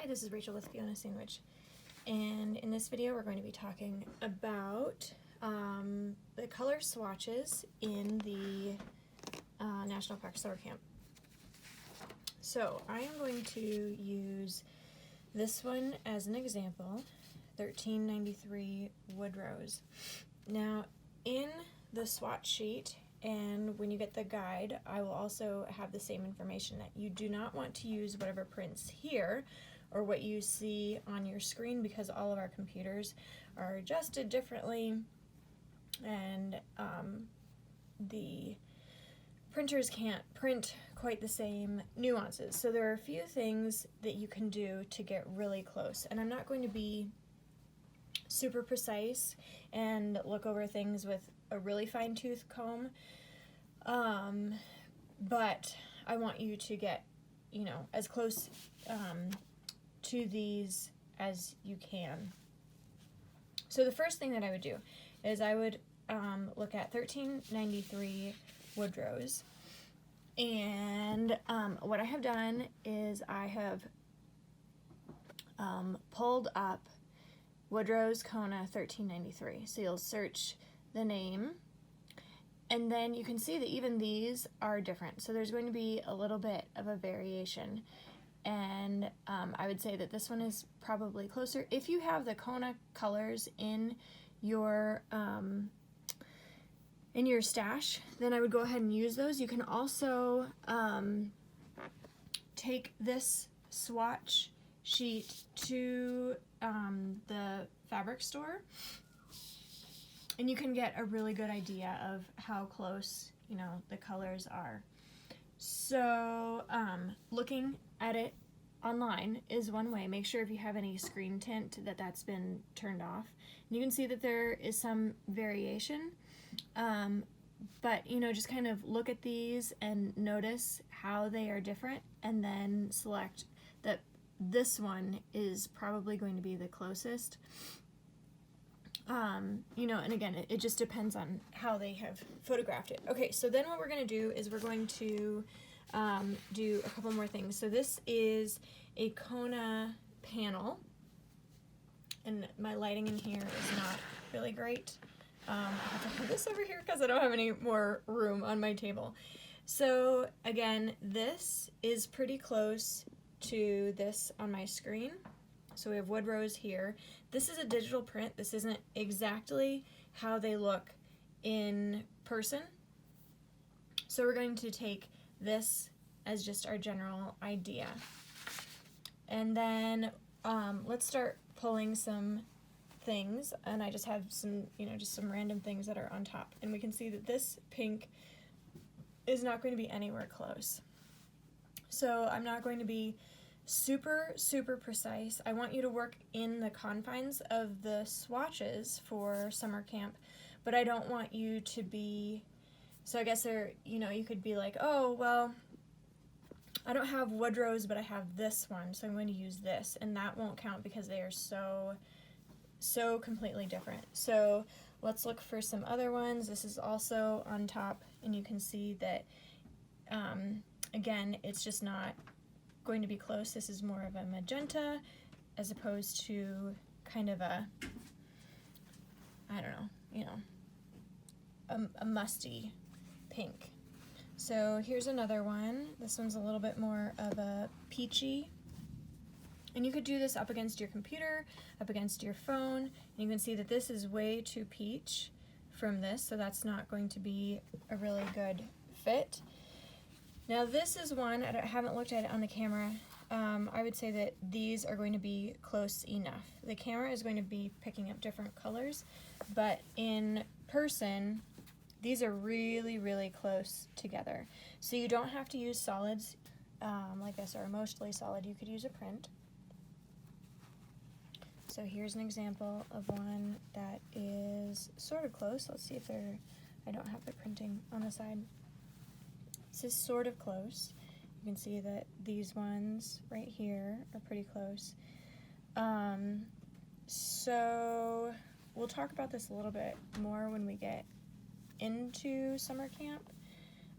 Hi, this is Rachel with Fiona Sandwich, and in this video we're going to be talking about the color swatches in the National Park Summer Camp. So I am going to use this one as an example, 1393 Wood Rose. Now in the swatch sheet, and when you get the guide, I will also have the same information that you do not want to use whatever prints here or what you see on your screen, because all of our computers are adjusted differently and the printers can't print quite the same nuances. So there are a few things that you can do to get really close, and I'm not going to be super precise and look over things with a really fine-tooth comb, but I want you to get, as close to these as you can. So the first thing that I would do is I would look at 1393 Wood Rose, and what I have done is I have pulled up Wood Rose Kona 1393. So you'll search the name, and then you can see that even these are different. So there's going to be a little bit of a variation, and I would say that this one is probably closer. If you have the Kona colors in your stash, then I would go ahead and use those. You can also take this swatch sheet to the fabric store, and you can get a really good idea of how close, the colors are. So looking at it online is one way. Make sure if you have any screen tint that's been turned off. And you can see that there is some variation, but just kind of look at these and notice how they are different, and then select that this one is probably going to be the closest. And again, it just depends on how they have photographed it. Okay, so then what we're going to do is we're going to do a couple more things. So this is a Kona panel, and my lighting in here is not really great. I have to put this over here because I don't have any more room on my table. So again, this is pretty close to this on my screen. So we have Wood Rose here. This is a digital print. This isn't exactly how they look in person. So we're going to take this as just our general idea. And then let's start pulling some things, and I just have some, just some random things that are on top. And we can see that this pink is not going to be anywhere close. So I'm not going to be super precise. I want you to work in the confines of the swatches for summer camp, but I don't want you to be, so I guess you could be like, oh, well, I don't have Wood Rose, but I have this one, so I'm going to use this, and that won't count because they are so completely different. So let's look for some other ones. This is also on top, and you can see that, again, it's just not going to be close. This is more of a magenta as opposed to kind of a, I don't know, a musty pink. So here's another one. This one's a little bit more of a peachy. And you could do this up against your computer, up against your phone, and you can see that this is way too peach from this, so that's not going to be a really good fit. Now this is one, I haven't looked at it on the camera. I would say that these are going to be close enough. The camera is going to be picking up different colors, but in person, these are really close together. So you don't have to use solids like this, or mostly solid. You could use a print. So here's an example of one that is sort of close. Let's see if I don't have the printing on the side. This is sort of close. You can see that these ones right here are pretty close. So we'll talk about this a little bit more when we get into summer camp.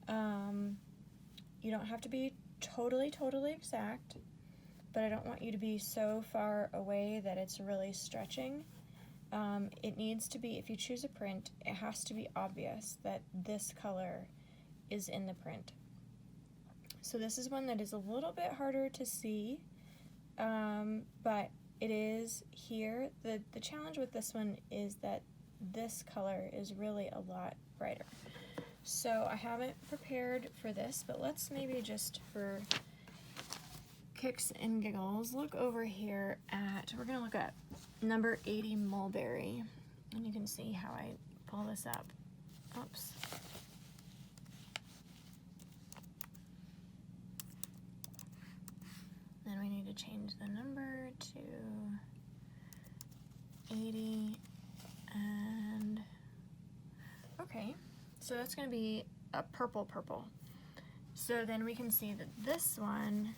You don't have to be totally exact, but I don't want you to be so far away that it's really stretching. It needs to be, if you choose a print, it has to be obvious that this color is in the print. So this is one that is a little bit harder to see, but it is here. The challenge with this one is that this color is really a lot brighter. So I haven't prepared for this, but let's maybe just for kicks and giggles look over here at, we're gonna look at number 80 Mulberry, and you can see how I pull this up. Oops. Then we need to change the number to 80, and okay, so that's going to be a purple. So then we can see that this one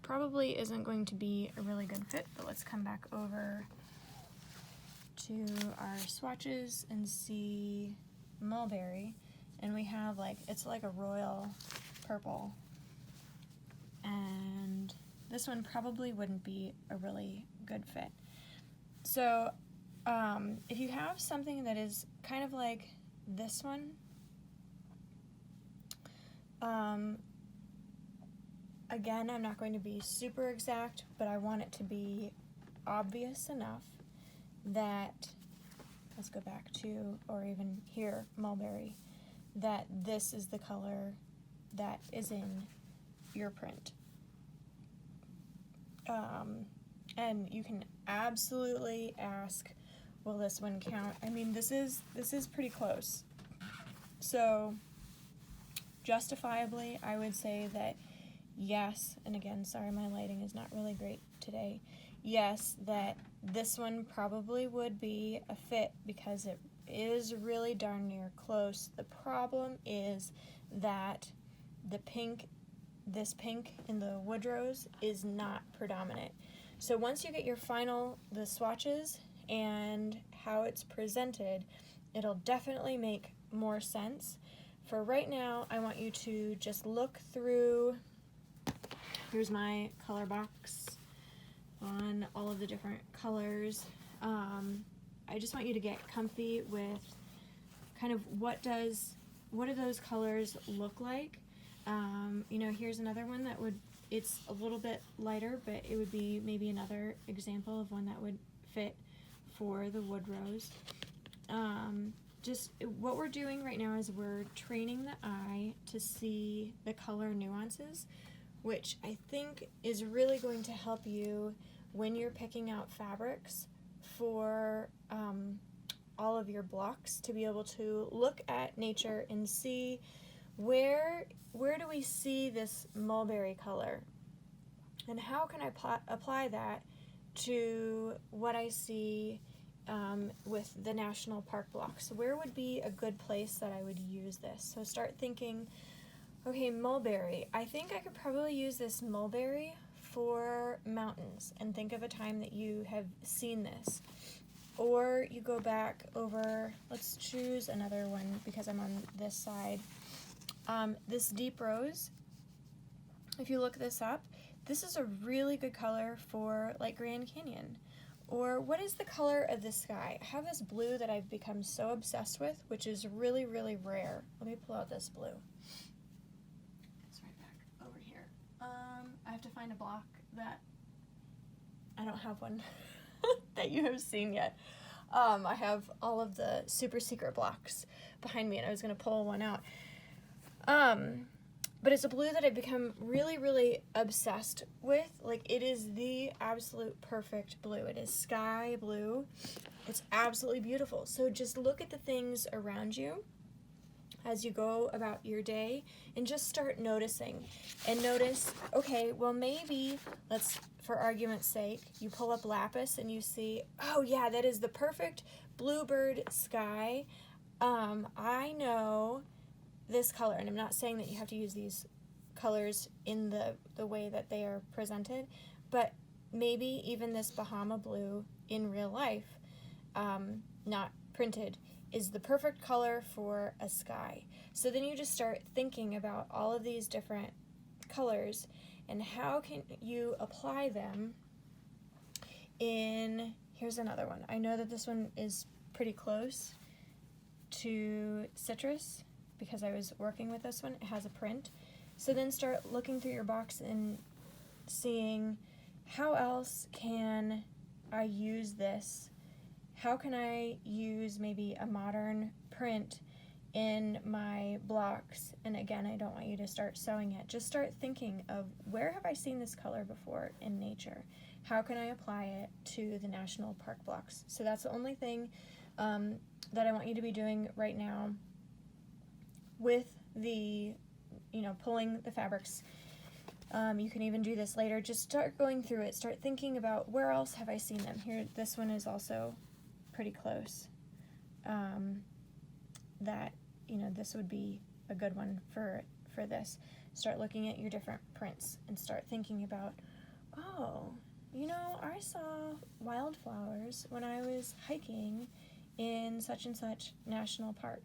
probably isn't going to be a really good fit, but let's come back over to our swatches and see Mulberry, and we have like, it's like a royal purple, and this one probably wouldn't be a really good fit. So if you have something that is kind of like this one, again, I'm not going to be super exact, but I want it to be obvious enough that, let's go back to, or even here, Mulberry, that this is the color that is in your print. And you can absolutely ask, will this one count? I mean, this is pretty close. So justifiably, I would say that yes, and again, sorry, my lighting is not really great today. Yes, that this one probably would be a fit because it is really darn near close. The problem is that the pink, this pink in the Woodrose is not predominant. So once you get your final, the swatches and how it's presented, it'll definitely make more sense. For right now, I want you to just look through, here's my color box on all of the different colors. I just want you to get comfy with kind of what do those colors look like. You know, here's another one that would, it's a little bit lighter, but it would be maybe another example of one that would fit for the Woodrose. Just what we're doing right now is we're training the eye to see the color nuances, which I think is really going to help you when you're picking out fabrics for all of your blocks, to be able to look at nature and see where do we see this mulberry color, and how can I apply that to what I see with the national park blocks. Where would be a good place that I would use this? So start thinking, okay, mulberry. I think I could probably use this mulberry for mountains, and think of a time that you have seen this. Or you go back over, let's choose another one because I'm on this side. This deep rose, if you look this up, this is a really good color for like Grand Canyon. Or what is the color of the sky? I have this blue that I've become so obsessed with, which is really, really rare. Let me pull out this blue. It's right back over here. I have to find a block that, I don't have one that you have seen yet. I have all of the super secret blocks behind me, and I was going to pull one out. But it's a blue that I've become really, really obsessed with. Like, it is the absolute perfect blue. It is sky blue. It's absolutely beautiful. So just look at the things around you as you go about your day and just start noticing. And notice, okay, well maybe, let's, for argument's sake, you pull up Lapis and you see, oh yeah, that is the perfect bluebird sky. I know this color, and I'm not saying that you have to use these colors in the way that they are presented, but maybe even this Bahama blue in real life, not printed, is the perfect color for a sky. So then you just start thinking about all of these different colors and how can you apply them in, here's another one. I know that this one is pretty close to citrus because I was working with this one. It has a print. So then start looking through your box and seeing how else can I use this? How can I use maybe a modern print in my blocks? And again, I don't want you to start sewing it. Just start thinking of, where have I seen this color before in nature? How can I apply it to the national park blocks? So that's the only thing that I want you to be doing right now with the, pulling the fabrics. You can even do this later. Just start going through it. Start thinking about, where else have I seen them? Here, this one is also pretty close. That, this would be a good one for this. Start looking at your different prints and start thinking about, oh, I saw wildflowers when I was hiking in such and such national park.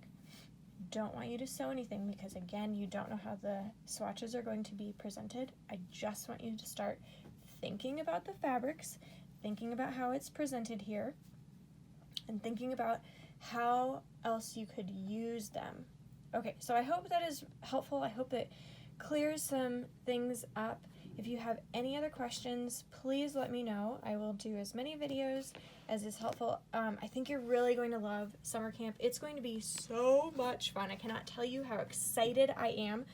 Don't want you to sew anything because, again, you don't know how the swatches are going to be presented. I just want you to start thinking about the fabrics, thinking about how it's presented here, and thinking about how else you could use them. Okay, so I hope that is helpful. I hope it clears some things up. If you have any other questions, please let me know. I will do as many videos as is helpful. I think you're really going to love summer camp. It's going to be so much fun. I cannot tell you how excited I am.